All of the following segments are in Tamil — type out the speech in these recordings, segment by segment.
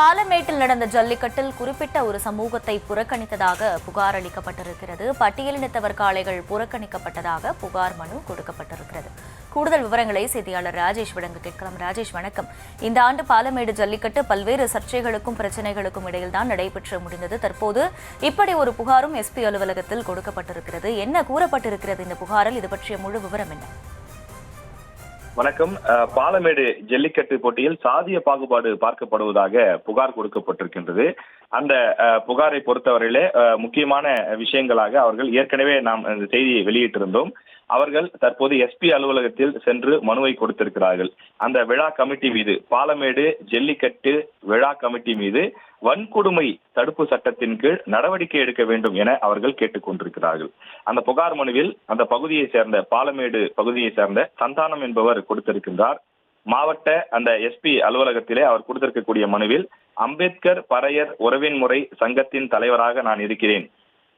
பாலமேட்டில் நடந்த ஜல்லிக்கட்டில் குறிப்பிட்ட ஒரு சமூகத்தை புறக்கணித்ததாக புகார் அளிக்கப்பட்டிருக்கிறது. பட்டியலினத்தவர் காளைகள் புறக்கணிக்கப்பட்டதாக புகார் மனு கொடுக்கப்பட்டிருக்கிறது. கூடுதல் விவரங்களை செய்தியாளர் ராஜேஷ் வழங்க கேட்கலாம். ராஜேஷ், வணக்கம். இந்த ஆண்டு பாலமேடு ஜல்லிக்கட்டு பல்வேறு சர்ச்சைகளுக்கும் பிரச்சனைகளுக்கும் இடையில்தான் நடைபெற்று முடிந்தது. தற்போது இப்படி ஒரு புகாரும் எஸ்பி அலுவலகத்தில் கொடுக்கப்பட்டிருக்கிறது. என்ன கூறப்பட்டிருக்கிறது இந்த புகாரில்? இது பற்றிய முழு விவரம் என்ன? வணக்கம். பாலமேடு ஜல்லிக்கட்டு போட்டியில் சாதிய பாகுபாடு பார்க்கப்படுவதாக புகார் கொடுக்கப்பட்டிருக்கின்றது. அந்த புகாரை பொறுத்தவரையிலே முக்கியமான விஷயங்களாக அவர்கள் ஏற்கனவே நாம் இந்த செய்தியை வெளியிட்டிருந்தோம். அவர்கள் தற்போது எஸ்பி அலுவலகத்தில் சென்று மனுவை கொடுத்திருக்கிறார்கள். அந்த விழா கமிட்டி மீது, பாலமேடு ஜல்லிக்கட்டு விழா கமிட்டி மீது வன்கொடுமை தடுப்பு சட்டத்தின் கீழ் நடவடிக்கை எடுக்க வேண்டும் என அவர்கள் கேட்டுக் கொண்டிருக்கிறார்கள். அந்த புகார் மனுவில் அந்த பகுதியை சேர்ந்த, பாலமேடு பகுதியை சேர்ந்த சந்தானம் என்பவர் கொடுத்திருக்கின்றார். மாவட்ட அந்த எஸ்பி அலுவலகத்திலே அவர் கொடுத்திருக்கக்கூடிய மனுவில், அம்பேத்கர் பறையர் உறவின் முறை சங்கத்தின் தலைவராக நான் இருக்கிறேன்.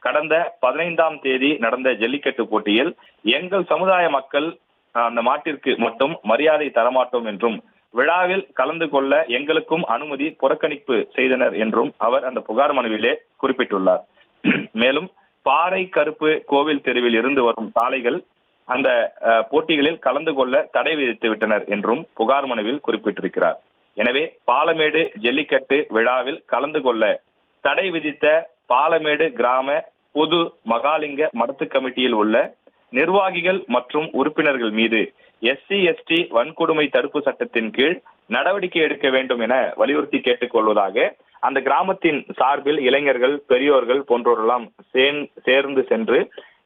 கடந்த 15ஆம் தேதி நடந்த ஜல்லிக்கட்டு போட்டியில் எங்கள் சமுதாய மக்கள் அந்த மாட்டிற்கு மட்டும் மரியாதை தரமாட்டோம் என்றும், விழாவில் கலந்து கொள்ள எங்களுக்கும் அனுமதி புறக்கணிப்பு செய்தனர் என்றும் அவர் அந்த புகார் மனுவிலே குறிப்பிட்டுள்ளார். மேலும் பாறை கருப்பு கோவில் தெருவில் இருந்து வரும் சாலைகள் அந்த போட்டிகளில் கலந்து கொள்ள தடை விதித்து விட்டனர் என்றும் புகார் மனுவில் குறிப்பிட்டிருக்கிறார். எனவே பாலமேடு ஜல்லிக்கட்டு விழாவில் கலந்து கொள்ள தடை விதித்த பாலமேடு கிராம பொது மகாலிங்க மடத்து கமிட்டியில் உள்ள நிர்வாகிகள் மற்றும் உறுப்பினர்கள் மீது SC/ST வன்கொடுமை தடுப்பு சட்டத்தின் கீழ் நடவடிக்கை எடுக்க வேண்டும் என வலியுறுத்தி கேட்டுக் கொள்வதாக அந்த கிராமத்தின் சார்பில் இளைஞர்கள், பெரியோர்கள் போன்றோரெல்லாம் சேர்ந்து சென்று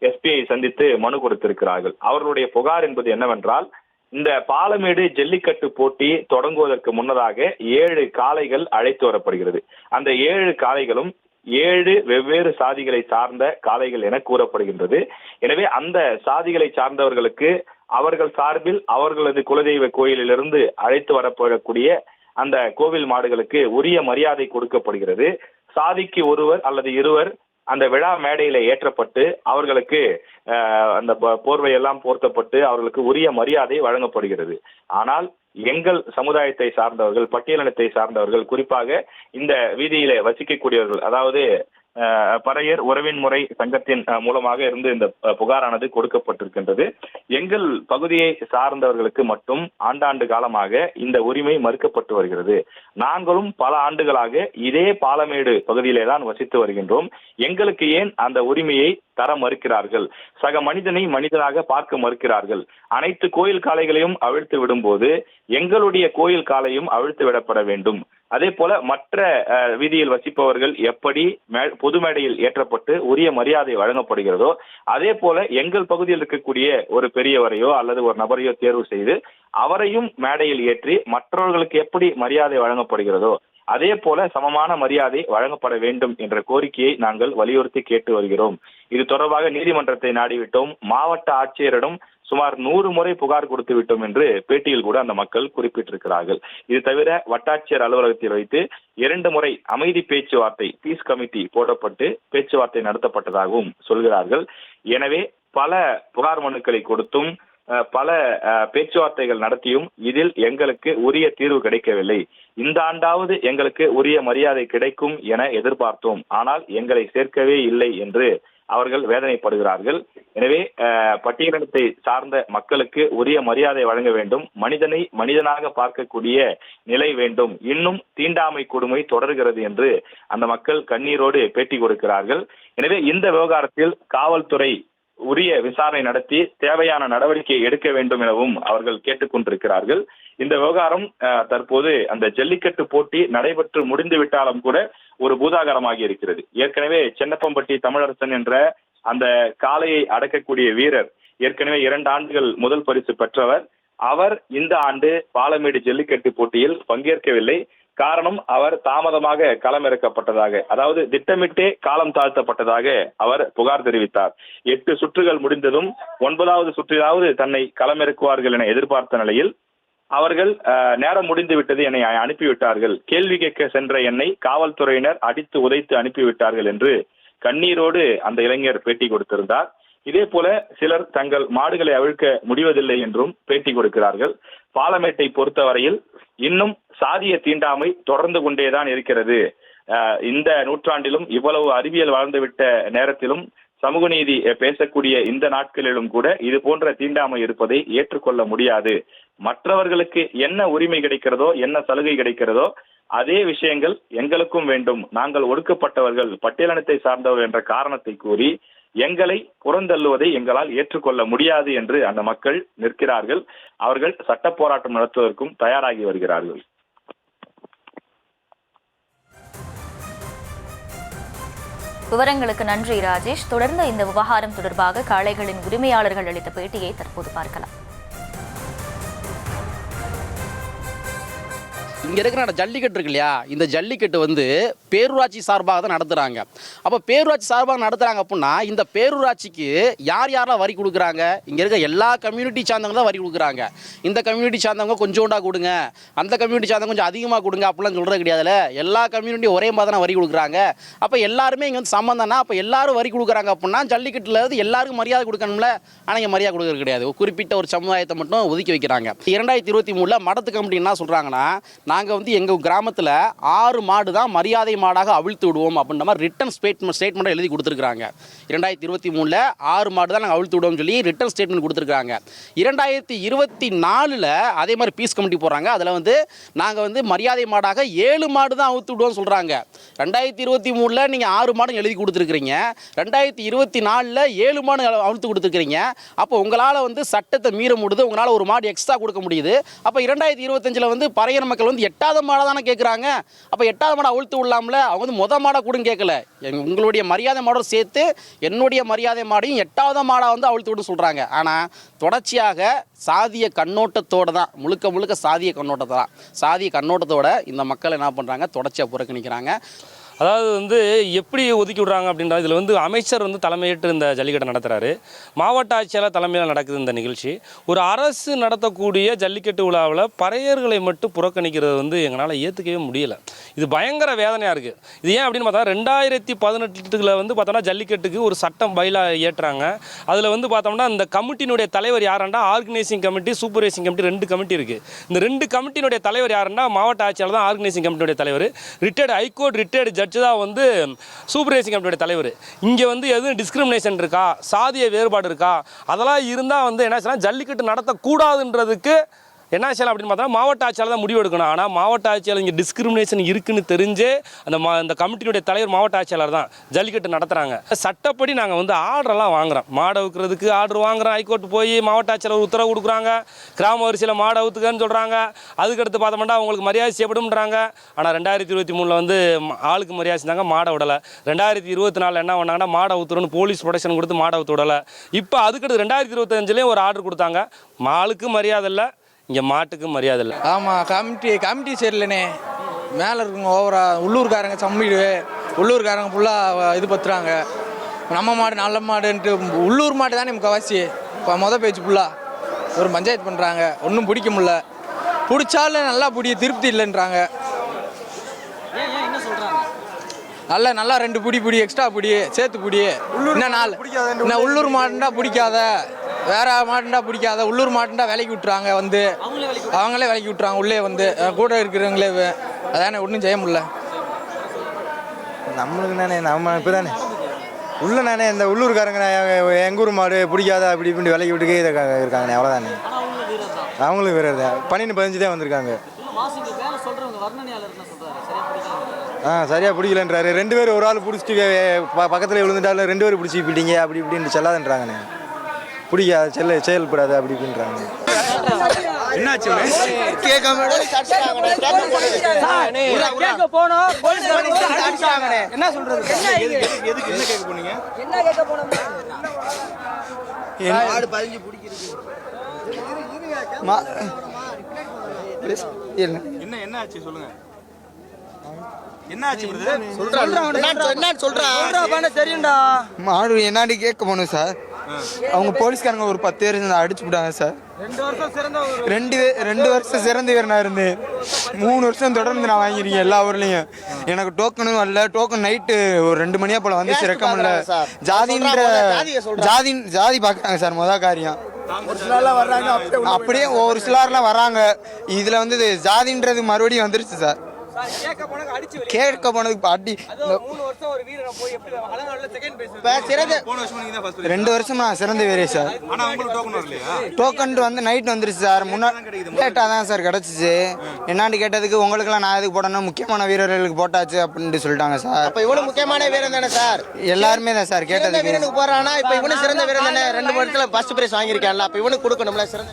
எஸ்பியை சந்தித்து மனு கொடுத்திருக்கிறார்கள். அவர்களுடைய புகார் என்பது என்னவென்றால், இந்த பாலமேடு ஜல்லிக்கட்டு போட்டி தொடங்குவதற்கு முன்னதாக 7 காளைகள் அழைத்து வரப்படுகிறது. அந்த 7 காளைகளும் 7 வெவ்வேறு சாதிகளை சார்ந்த காளைகள் என கூறப்படுகின்றது. எனவே அந்த சாதிகளை சார்ந்தவர்களுக்கு அவர்கள் சார்பில் அவர்களது குலதெய்வ கோயிலிலிருந்து அழைத்து வரப்படக்கூடிய அந்த கோவில் மாடுகளுக்கு உரிய மரியாதை கொடுக்கப்படுகிறது. சாதிக்கு ஒருவர் அல்லது இருவர் அந்த விழா மேடையில ஏற்றப்பட்டு அவர்களுக்கு அந்த போர்வையெல்லாம் போர்த்தப்பட்டு அவர்களுக்கு உரிய மரியாதை வழங்கப்படுகிறது. ஆனால் எங்கள் சமுதாயத்தை சார்ந்தவர்கள், பட்டியலினத்தை சார்ந்தவர்கள், குறிப்பாக இந்த வீதியில வசிக்கக்கூடியவர்கள், அதாவது பறையர் உறவின் முறை சங்கத்தின் மூலமாக இருந்து இந்த புகாரானது கொடுக்கப்பட்டிருக்கின்றது. எங்கள் பகுதியை சார்ந்தவர்களுக்கு மட்டும் ஆண்டாண்டு காலமாக இந்த உரிமை மறுக்கப்பட்டு வருகிறது. நாங்களும் பல ஆண்டுகளாக இதே பாலமேடு பகுதியிலே தான் வசித்து வருகின்றோம். எங்களுக்கு ஏன் அந்த உரிமையை தர மறுக்கிறார்கள்? சக மனிதனை மனிதனாக பார்க்க மறுக்கிறார்கள். அனைத்து கோயில் காளைகளையும் அவிழ்த்து விடும்போது எங்களுடைய கோயில் காளையும் அவிழ்த்து விடப்பட வேண்டும். அதே போல மற்ற வீதியில் வசிப்பவர்கள் எப்படி பொது மேடையில் ஏற்றப்பட்டு உரிய மரியாதை வழங்கப்படுகிறதோ, அதே போல எங்கள் பகுதியில் இருக்கக்கூடிய ஒரு பெரியவரையோ அல்லது ஒரு நபரையோ தேர்வு செய்து அவரையும் மேடையில் ஏற்றி மற்றவர்களுக்கு எப்படி மரியாதை வழங்கப்படுகிறதோ அதே போல சமமான மரியாதை வழங்கப்பட வேண்டும் என்ற கோரிக்கையை நாங்கள் வலியுறுத்தி கேட்டு வருகிறோம். இது தொடர்பாக நீதிமன்றத்தை நாடிவிட்டோம். மாவட்ட ஆட்சியரிடம் சுமார் 100 முறை புகார் கொடுத்து விட்டோம் என்று பேட்டியில் கூட அந்த மக்கள் குறிப்பிட்டிருக்கிறார்கள். இது தவிர வட்டாட்சியர் அலுவலகத்தில் வைத்து 2 முறை அமைதி பேச்சுவார்த்தை, பீஸ் கமிட்டி போடப்பட்டு பேச்சுவார்த்தை நடத்தப்பட்டதாகவும் சொல்கிறார்கள். எனவே பல புகார் மனுக்களை கொடுத்தும் பல பேச்சுவார்த்தைகள் நடத்தியும் இதில் எங்களுக்கு உரிய தீர்வு கிடைக்கவில்லை. இந்த ஆண்டாவது எங்களுக்கு உரிய மரியாதை கிடைக்கும் என எதிர்பார்த்தோம். ஆனால் எங்களை சேர்க்கவே இல்லை என்று அவர்கள் வேதனைப்படுகிறார்கள். எனவே பட்டியலினத்தை சார்ந்த மக்களுக்கு உரிய மரியாதை வழங்க வேண்டும். மனிதனை மனிதனாக பார்க்கக்கூடிய நிலை வேண்டும். இன்னும் தீண்டாமை கொடுமை தொடர்கிறது என்று அந்த மக்கள் கண்ணீரோடு பேட்டி கொடுக்கிறார்கள். எனவே இந்த விவகாரத்தில் காவல்துறை உரிய விசாரணை நடத்தி தேவையான நடவடிக்கை எடுக்க வேண்டும் எனவும் அவர்கள் கேட்டுக்கொண்டிருக்கிறார்கள். இந்த விவகாரம் தற்போது அந்த ஜல்லிக்கட்டு போட்டி நடைபெற்று முடிந்து விட்டாலும் கூட ஒரு பூதாகரமாகி இருக்கிறது. ஏற்கனவே சென்னப்பம்பட்டி தமிழரசன் என்ற அந்த காளையை அடக்கக்கூடிய வீரர் ஏற்கனவே 2 ஆண்டுகள் முதல் பரிசு பெற்றவர். அவர் இந்த ஆண்டு பாலமேடு ஜல்லிக்கட்டு போட்டியில் பங்கேற்கவில்லை. காரணம், அவர் தாமதமாக களமிறக்கப்பட்டதாக, அதாவது திட்டமிட்டே காலம் தாழ்த்தப்பட்டதாக அவர் புகார் தெரிவித்தார். 8 சுற்றுகள் முடிந்ததும் 9வது சுற்றிலாவது தன்னை களமிறக்குவார்கள் என எதிர்பார்த்த நிலையில் அவர்கள் நேரம் முடிந்து விட்டது, என்னை அனுப்பிவிட்டார்கள், கேள்வி கேட்க சென்ற என்னை காவல்துறையினர் அடித்து உதைத்து அனுப்பிவிட்டார்கள் என்று கண்ணீரோடு அந்த இளைஞர் பேட்டி கொடுத்திருந்தார். இதே போல சிலர் தங்கள் மாடுகளை அவிழ்க்க முடிவதில்லை என்றும் பேட்டி கொடுக்கிறார்கள். பாலமேட்டை பொறுத்தவரையில் இன்னும் சாதிய தீண்டாமை தொடர்ந்து கொண்டேதான் இருக்கிறது. இந்த நூற்றாண்டிலும் இவ்வளவு அறிவியல் வளர்ந்துவிட்ட நேரத்திலும் சமூக நீதி பேசக்கூடிய இந்த நாட்களிலும் கூட இது போன்ற தீண்டாமை இருப்பதை ஏற்றுக்கொள்ள முடியாது. மற்றவர்களுக்கு என்ன உரிமை கிடைக்கிறதோ, என்ன சலுகை கிடைக்கிறதோ, அதே விஷயங்கள் எங்களுக்கும் வேண்டும். நாங்கள் ஒடுக்கப்பட்டவர்கள், பட்டியலினத்தை சார்ந்தவர்கள் என்ற காரணத்தை கூறி எங்களை புறந்தள்ளுவதை எங்களால் ஏற்றுக்கொள்ள முடியாது என்று அந்த மக்கள் நிற்கிறார்கள். அவர்கள் சட்ட போராட்டம் நடத்துவதற்கும் தயாராகி வருகிறார்கள். விவரங்களுக்கு நன்றி ராஜேஷ். தொடர்ந்து இந்த விவகாரம் தொடர்பாக காளைகளின் உரிமையாளர்கள் அளித்த பேட்டியை தற்போது பார்க்கலாம். இங்கே இருக்கிற ஜல்லிக்கட்டு இருக்கு இல்லையா, இந்த ஜல்லிக்கட்டு வந்து பேரூராட்சி சார்பாக தான் நடத்துகிறாங்க. அப்போ பேரூராட்சி சார்பாக நடத்துகிறாங்க அப்படின்னா இந்த பேரூராட்சிக்கு யார் யாரெல்லாம் வரி கொடுக்குறாங்க? இங்கே இருக்க எல்லா கம்யூனிட்டி சார்ந்தவங்க தான் வரி கொடுக்குறாங்க. இந்த கம்யூனிட்டி சார்ந்தவங்க கொஞ்சோண்டா கொடுங்க, அந்த கம்யூனிட்டி சார்ந்தவங்க கொஞ்சம் அதிகமாக கொடுங்க அப்படிலாம் சொல்கிறது கிடையாதுல்ல. எல்லா கம்யூனிட்டி ஒரே மாதிரி தான் வரி கொடுக்குறாங்க. அப்போ எல்லாருமே இங்கே வந்து சம்மந்தம்னா அப்போ எல்லாரும் வரி கொடுக்குறாங்க அப்படின்னா ஜல்லிக்கட்டில் இருந்து எல்லாருக்கும் மரியாதை கொடுக்கணும்ல. ஆனால் இங்கே மரியாதை கொடுக்குறது கிடையாது. குறிப்பிட்ட ஒரு சமுதாயத்தை மட்டும் ஒதுக்கி வைக்கிறாங்க. 2023 மடத்து கமிட்டி என்ன சொல்கிறாங்கன்னா, நாங்கள் வந்து எங்கள் கிராமத்தில் 6 மாடு தான் மரியாதை மாடாக அவிழ்த்து விடுவோம் அப்படின்ற மாதிரி ரிட்டன் ஸ்டேட்மெண்ட் எழுதி கொடுத்துருக்காங்க. 2023 6 மாடு தான் நாங்கள் அவிழ்த்து விடுவோம்னு சொல்லி ரிட்டன் ஸ்டேட்மெண்ட் கொடுத்துருக்காங்க. 2024 அதே மாதிரி பீஸ் கமிட்டி போடுறாங்க. அதில் வந்து நாங்கள் வந்து மரியாதை மாடாக 7 மாடு தான் அவிழ்த்து விடுவோம்னு சொல்கிறாங்க. 2023 நீங்கள் 6 மாடு எழுதி கொடுத்துருக்குறீங்க, 2024 7 மாடு அவிழ்த்து கொடுத்துருக்கிறீங்க. அப்போ உங்களால் வந்து சட்டத்தை மீற முடியுது, உங்களால் ஒரு மாடு எக்ஸ்ட்ரா கொடுக்க முடியுது. அப்போ 2025 வந்து பறையர் மக்கள் வந்து 8வது மாடை தானே கேட்குறாங்க. அப்போ 8வது மாடை அவிழ்த்து விடலாம்ல. அவங்க வந்து மாடை கூடன்னு கேட்கல, உங்களுடைய மரியாதை மாடோட சேர்த்து என்னுடைய மரியாதை மாடையும் 8வது மாடை வந்து அவிழ்த்து விட சொல்கிறாங்க. ஆனால் தொடர்ச்சியாக சாதிய கண்ணோட்டத்தோடு தான், முழுக்க சாதிய கண்ணோட்டத்தோட இந்த மக்கள் என்ன பண்ணுறாங்க, தொடர்ச்சியாக புறக்கணிக்கிறாங்க. அதாவது வந்து எப்படி ஒதுக்கி விட்றாங்க அப்படின்றது, இதில் வந்து அமைச்சர் வந்து தலைமையேற்று இந்த ஜல்லிக்கட்டை நடத்துகிறாரு. மாவட்ட ஆட்சியாளர் தலைமையில் நடக்குது இந்த நிகழ்ச்சி. ஒரு அரசு நடத்தக்கூடிய ஜல்லிக்கட்டு விழாவில் பறையர்களை மட்டும் புறக்கணிக்கிறது வந்து எங்களால் ஏற்றுக்கவே முடியலை. இது பயங்கர வேதனையாக இருக்குது. இது ஏன் அப்படின்னு பார்த்தா 2018 வந்து பார்த்தோம்னா ஜல்லிக்கட்டுக்கு ஒரு சட்டம் பைலா ஏற்றுறாங்க. அதில் வந்து பார்த்தோம்னா இந்த கமிட்டியினுடைய தலைவர் யாருன்னா, organising committee, supervising committee 2 committee இருக்குது. இந்த 2 கமிட்டியினுடைய தலைவர் யாருன்னா மாவட்ட ஆட்சியாளர் தான் ஆர்கனைசிங் கமிட்டியுடைய தலைவர். ரிட்டையர்டு ஹைகோர்ட் ரிட்டையர்டு ஜட்ஜு தான் வந்து சூப்பர்வைசிங் கமிட்டியோட தலைவர். இங்கே வந்து எதுவும் டிஸ்கிரிமினேஷன் இருக்கா, சாதிய வேறுபாடு இருக்கா, அதெல்லாம் இருந்தால் வந்து என்ன செய்யலாம், ஜல்லிக்கட்டு நடத்தக்கூடாதுன்றதுக்கு என்ன செய்யலாம் அப்படின்னு பார்த்தா மாவட்ட ஆட்சியாளர் தான் முடிவு எடுக்கணும். ஆனால் மாவட்ட ஆட்சியாளர் இங்கே டிஸ்கிரிமினேஷன் இருக்குன்னு தெரிஞ்சே அந்த கமிட்டியுடைய தலைவர் மாவட்ட ஆட்சியாளர் தான் ஜல்லிக்கட்டு நடத்துகிறாங்க. சட்டப்படி நாங்கள் வந்து ஆர்டரெல்லாம் வாங்குகிறோம். மாடை அவுக்கிறதுக்கு ஆர்டர் வாங்குகிறோம். ஹைகோர்ட் போய் மாவட்ட ஆட்சியாளர் உத்தரவு கொடுக்குறாங்க. கிராம வரிசையில் மாடை அவுத்துக்கன்னு சொல்கிறாங்க. அதுக்கடுத்து பார்த்தோம்னா அவங்களுக்கு மரியாதை செய்யப்படும்ன்றாங்க. ஆனால் 2023 வந்து ஆளுக்கு மரியாதை செஞ்சாங்க, மாடை விடலை. 2024 என்ன பண்ணாங்கன்னா மாடை அவுத்துறோன்னு போலீஸ் ப்ரொடெக்ஷன் கொடுத்து மாடை அவுத்து விடலை. இப்போ அதுக்கடுத்து 2025 ஒரு ஆர்டர் கொடுத்தாங்க. ஆளுக்கு மரியாதை இல்லை, இங்கே மாட்டுக்கு மரியாதை இல்லை. ஆமாம், கமிட்டி சரியில்லைண்ணே. மேலே இருக்குங்க ஓவரா உள்ளூர்காரங்க சம்மிடு, உள்ளூர்காரங்க ஃபுல்லாக இது பத்துறாங்க. நம்ம மாடு நல்ல மாடுன்ட்டு உள்ளூர் மாடு தானே முக்கால்வாசி. இப்போ பேச்சு ஃபுல்லாக ஒரு பஞ்சாயத்து பண்ணுறாங்க. ஒன்றும் பிடிக்க முடியல. பிடிச்சாலும் நல்லா திருப்தி இல்லைன்றாங்க. நல்லா 2 பிடி எக்ஸ்ட்ரா பிடி சேர்த்து பிடி. இன்னும் உள்ளூர் மாடுண்டா பிடிக்காத, வேற மாடுண்டா பிடிக்காத, உள்ளூர் மாடுண்டா விலைக்கு விட்டுறாங்க. வந்து அவங்களே விலைக்கு விட்டுறாங்க. உள்ளே வந்து கூட இருக்கிறவங்களே. அதானே ஒன்றும் செய்ய முடியல. நம்மளுக்கு தானே, நம்ம இப்போ தானே உள்ள நானே இந்த உள்ளூர்காரங்க எங்கள் ஊர் மாடு பிடிக்காத அப்படி இப்படி விலைக்கு விட்டுக்கே இருக்காங்கண்ணே. அவ்வளோதானே, அவங்களுக்கு வேறு 12-15 தான் வந்திருக்காங்க. சரியாக பிடிக்கலன்றாரு. 2 பேர் ஒரு ஆள் பிடிச்சிட்டு பக்கத்தில் விழுந்துட்டாலும் 2 பேர் பிடிச்சி போயிட்டீங்க அப்படி இப்படின்னு செல்லாதுன்றாங்கண்ணே. பிடிக்காது, செயல்படாது அப்படி இப்படின்றாங்க. என்னாச்சு என்ன சொல்றது? எதுக்கு என்ன கேட்க போனீங்க? என்ன ஆச்சு சொல்லுங்க. மாடு என்னாடி கேட்க போகணும் சார். அவங்க போலீஸ்காரங்க ஒரு 10 பேர் சேர்ந்து அடிச்சு விட்டாங்க சார். 2 வருஷம் சிறந்த வீரனாக இருந்து 3 வருஷம் தொடர்ந்து நான் வாங்கியிருக்கேன் எல்லா ஊர்லேயும். எனக்கு டோக்கனும் வரல. டோக்கன் நைட்டு ஒரு 2 மணியா போல் வந்து சிறக்கமில்ல. ஜாதி பார்க்குறாங்க சார். மொதல் காரியம் அப்படியே ஒரு சிலர்லாம் வராங்க. இதில் வந்து ஜாதின்றது மறுபடியும் வந்துருச்சு சார். கேட்க போனதுக்கு அடி 2 வருஷமா சிறந்த வீரே சார். டோக்கன் வந்து நைட் வந்துருச்சு சார். முன்னாடி லேட்டாக தான் சார் கிடச்சிச்சு. என்னான்னு கேட்டதுக்கு உங்களுக்குலாம் நான் எதுக்கு போடணும், முக்கியமான வீரர்களுக்கு போட்டாச்சு அப்படின்ட்டு சொல்லிட்டாங்க சார். இப்போ இவனு முக்கியமான வீரன் தானே சார்? எல்லாருமே தான் சார் கேட்டதுக்கு. வீரனுக்கு போறானா? இப்போ இவனு சிறந்த வீரன் தானே. 2 வருஷத்துல ஃபர்ஸ்ட் பிரைஸ் வாங்கியிருக்கான்ல, அப்போ இவனுக்கு கொடுக்கணும்ல சிறந்த